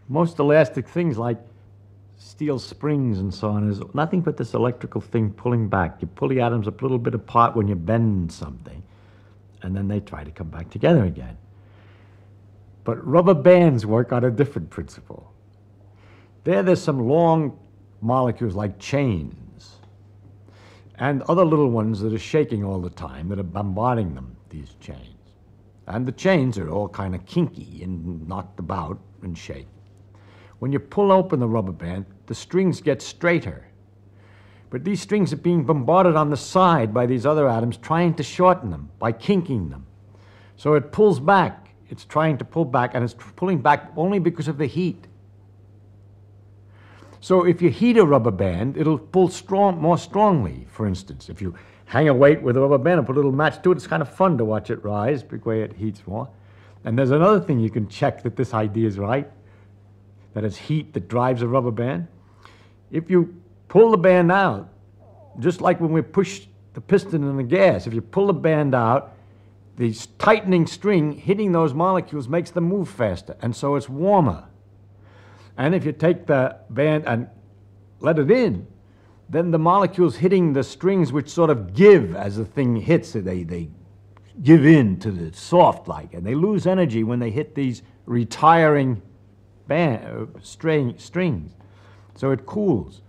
Most elastic things like steel springs and so on is nothing but this electrical thing pulling back. You pull the atoms a little bit apart when you bend something, and then they try to come back together again. But rubber bands work on a different principle. There's some long molecules like chains, and other little ones that are shaking all the time that are bombarding them, these chains. And the chains are all kind of kinky and knocked about and shake. When you pull open the rubber band, the strings get straighter. But these strings are being bombarded on the side by these other atoms trying to shorten them by kinking them. So it pulls back. It's trying to pull back, and it's pulling back only because of the heat. So if you heat a rubber band, it'll pull more strongly, for instance. If you hang a weight with a rubber band and put a little match to it, it's kind of fun to watch it rise because it heats more. And there's another thing you can check that this idea is right, that it's heat that drives a rubber band. If you pull the band out, just like when we push the piston in the gas, if you pull the band out, the tightening string hitting those molecules makes them move faster, and so it's warmer. And if you take the band and let it in, then the molecules hitting the strings which sort of give as the thing hits, they give in to the soft like, and they lose energy when they hit these retiring strings. So it cools.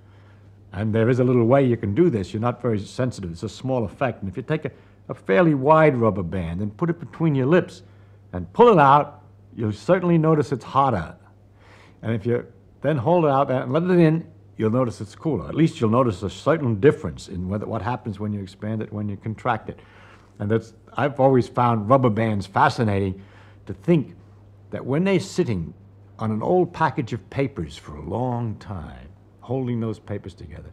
And there is a little way you can do this. You're not very sensitive. It's a small effect. And if you take a fairly wide rubber band and put it between your lips and pull it out, you'll certainly notice it's hotter. And if you then hold it out and let it in, you'll notice it's cooler. At least you'll notice a certain difference in what happens when you expand it, when you contract it. And I've always found rubber bands fascinating to think that when they're sitting on an old package of papers for a long time, holding those papers together,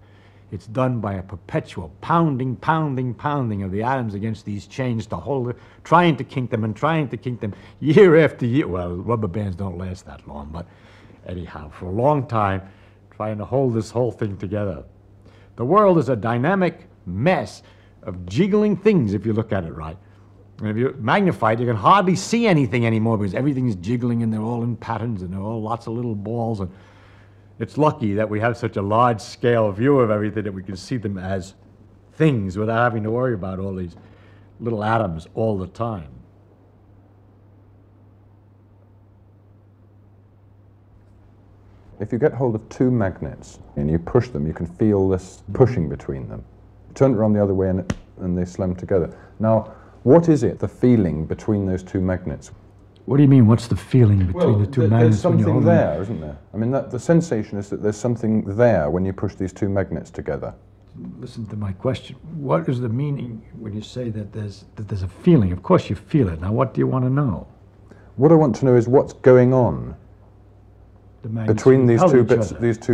it's done by a perpetual pounding of the atoms against these chains to hold it, trying to kink them year after year. Well, rubber bands don't last that long, but anyhow, for a long time, trying to hold this whole thing together. The world is a dynamic mess of jiggling things if you look at it right. And if you magnify it, you can hardly see anything anymore because everything's jiggling and they're all in patterns and they're all lots of little balls. And it's lucky that we have such a large-scale view of everything that we can see them as things without having to worry about all these little atoms all the time. If you get hold of two magnets and you push them, you can feel this pushing between them. Turn it around the other way and they slam together. Now, what is it, the feeling between those two magnets? What do you mean, what's the feeling between the two magnets? There's something there, isn't there? I mean, the sensation is that there's something there when you push these two magnets together. Listen to my question. What is the meaning when you say that there's a feeling? Of course you feel it. Now, what do you want to know? What I want to know is what's going on between these two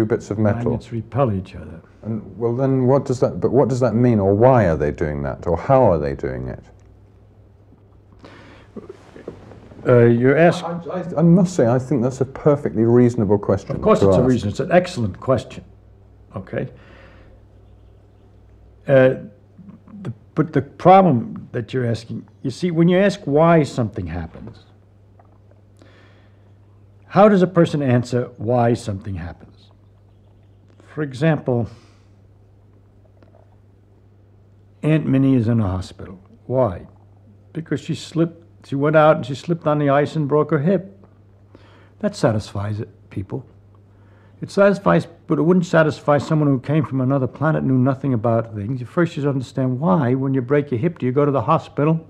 bits of metal. Magnets repel each other. And well, then what does that mean, or why are they doing that, or how are they doing it? You're asking. I must say, I think that's a perfectly reasonable question. Of course, it's a reason. It's an excellent question. Okay. But the problem that you're asking, you see, when you ask why something happens, how does a person answer why something happens? For example, Aunt Minnie is in a hospital. Why? Because she went out and she slipped on the ice and broke her hip. That satisfies people. It satisfies, but it wouldn't satisfy someone who came from another planet, knew nothing about things. First, you should understand why, when you break your hip, do you go to the hospital?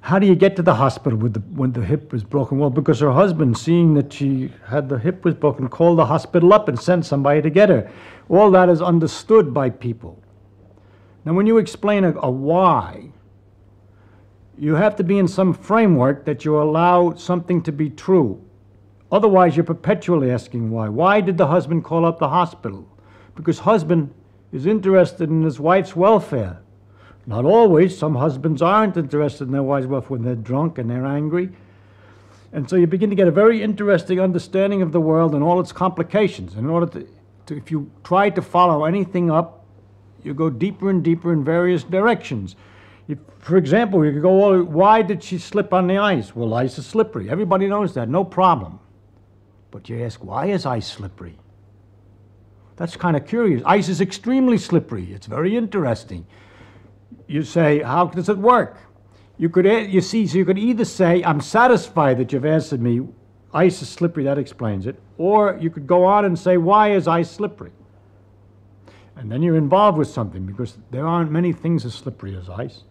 How do you get to the hospital when the hip was broken? Well, because her husband, seeing that she had the hip was broken, called the hospital up and sent somebody to get her. All that is understood by people. Now, when you explain a why, you have to be in some framework that you allow something to be true. Otherwise, you're perpetually asking why. Why did the husband call up the hospital? Because husband is interested in his wife's welfare. Not always. Some husbands aren't interested in their wife's welfare when they're drunk and they're angry. And so you begin to get a very interesting understanding of the world and all its complications. In order to if you try to follow anything up, you go deeper and deeper in various directions. For example, you could go, why did she slip on the ice? Well, ice is slippery. Everybody knows that, no problem. But you ask, why is ice slippery? That's kind of curious. Ice is extremely slippery. It's very interesting. You say, how does it work? You could either say, I'm satisfied that you've answered me, ice is slippery, that explains it. Or you could go on and say, why is ice slippery? And then you're involved with something, because there aren't many things as slippery as ice.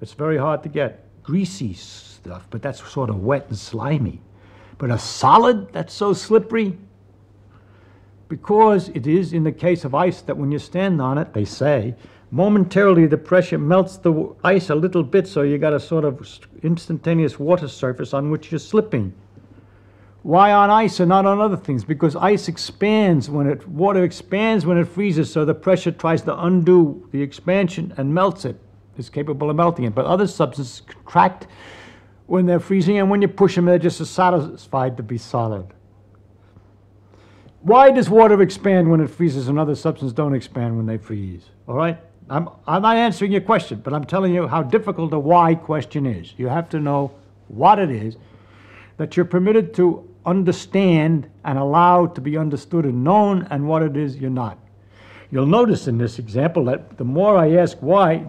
It's very hard to get. Greasy stuff, but that's sort of wet and slimy. But a solid that's so slippery? Because it is in the case of ice that when you stand on it, they say, momentarily the pressure melts the ice a little bit, so you got a sort of instantaneous water surface on which you're slipping. Why on ice and not on other things? Because ice expands water expands when it freezes, so the pressure tries to undo the expansion and melts it. It's capable of melting it. But other substances contract when they're freezing, and when you push them, they're just satisfied to be solid. Why does water expand when it freezes and other substances don't expand when they freeze? All right? I'm not answering your question, but I'm telling you how difficult a why question is. You have to know what it is that you're permitted to understand and allowed to be understood and known, and what it is you're not. You'll notice in this example that the more I ask why,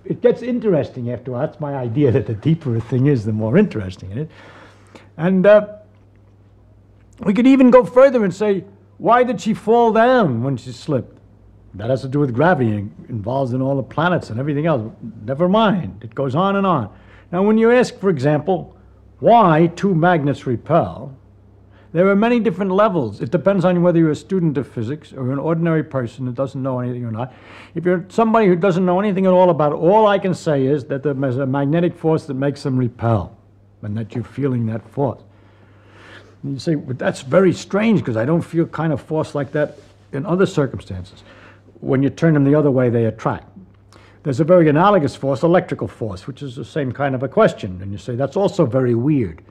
it gets interesting after a while. That's my idea, that the deeper a thing is, the more interesting it is. And we could even go further and say, why did she fall down when she slipped? That has to do with gravity and involves in all the planets and everything else. Never mind. It goes on and on. Now, when you ask, for example, why two magnets repel, there are many different levels. It depends on whether you're a student of physics or an ordinary person who doesn't know anything or not. If you're somebody who doesn't know anything at all about it, all I can say is that there's a magnetic force that makes them repel, and that you're feeling that force. And you say, but that's very strange, because I don't feel kind of force like that in other circumstances. When you turn them the other way, they attract. There's a very analogous force, electrical force, which is the same kind of a question. And you say, that's also very weird.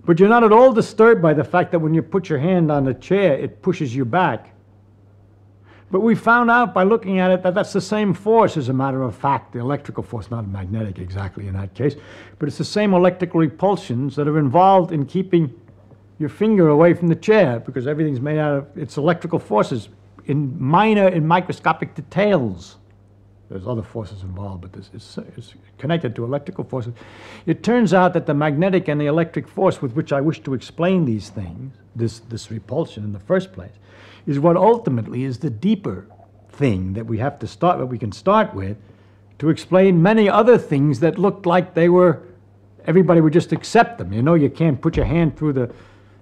But you're not at all disturbed by the fact that when you put your hand on the chair, it pushes you back. But we found out by looking at it that that's the same force, as a matter of fact. The electrical force, not magnetic exactly in that case, but it's the same electrical repulsions that are involved in keeping your finger away from the chair, because everything's made out of its electrical forces in minor and microscopic details. There's other forces involved, but this is connected to electrical forces. It turns out that the magnetic and the electric force with which I wish to explain these things, this repulsion in the first place, is what ultimately is the deeper thing that we have to start, that we can start with, to explain many other things that looked like they were, everybody would just accept them. You know, you can't put your hand through the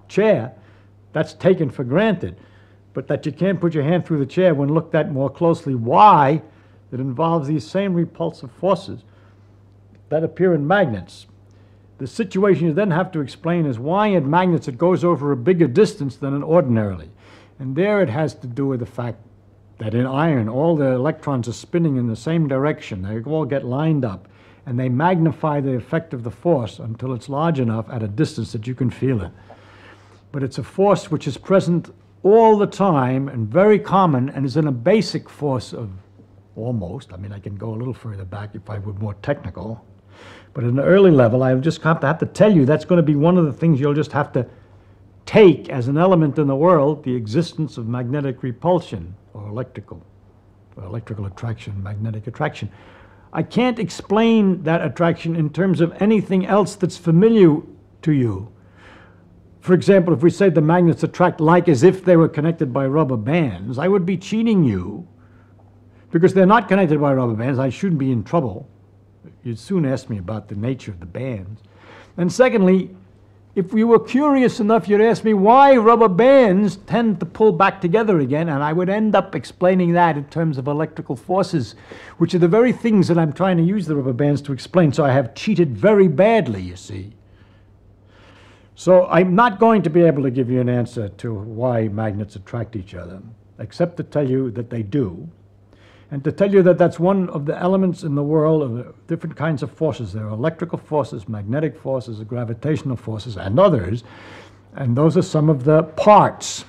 chair. That's taken for granted. But that you can't put your hand through the chair, when looked at more closely, why? It involves these same repulsive forces that appear in magnets. The situation you then have to explain is why in magnets it goes over a bigger distance than in ordinarily. And there it has to do with the fact that in iron, all the electrons are spinning in the same direction. They all get lined up, and they magnify the effect of the force until it's large enough at a distance that you can feel it. But it's a force which is present all the time and very common, and is in a basic force of almost, I mean, I can go a little further back if I were more technical, but at an early level, I just have to tell you that's going to be one of the things you'll just have to take as an element in the world, the existence of magnetic repulsion, or electrical attraction, magnetic attraction. I can't explain that attraction in terms of anything else that's familiar to you. For example, if we say the magnets attract like as if they were connected by rubber bands, I would be cheating you, because they're not connected by rubber bands. I shouldn't be in trouble. You'd soon ask me about the nature of the bands. And secondly, if you were curious enough, you'd ask me why rubber bands tend to pull back together again, and I would end up explaining that in terms of electrical forces, which are the very things that I'm trying to use the rubber bands to explain. So I have cheated very badly, you see. So I'm not going to be able to give you an answer to why magnets attract each other, except to tell you that they do, and to tell you that that's one of the elements in the world of the different kinds of forces. There are electrical forces, magnetic forces, gravitational forces, and others, and those are some of the parts.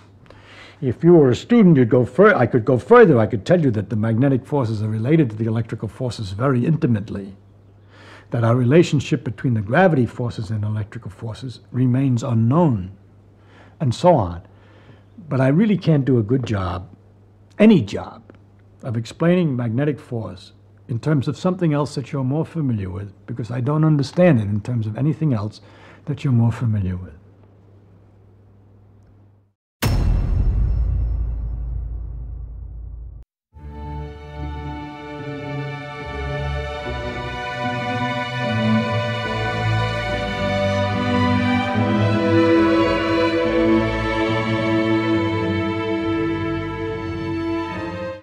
If you were a student, you'd go I could go further. I could tell you that the magnetic forces are related to the electrical forces very intimately, that our relationship between the gravity forces and electrical forces remains unknown, and so on. But I really can't do a good job, any job, of explaining magnetic force in terms of something else that you're more familiar with, because I don't understand it in terms of anything else that you're more familiar with.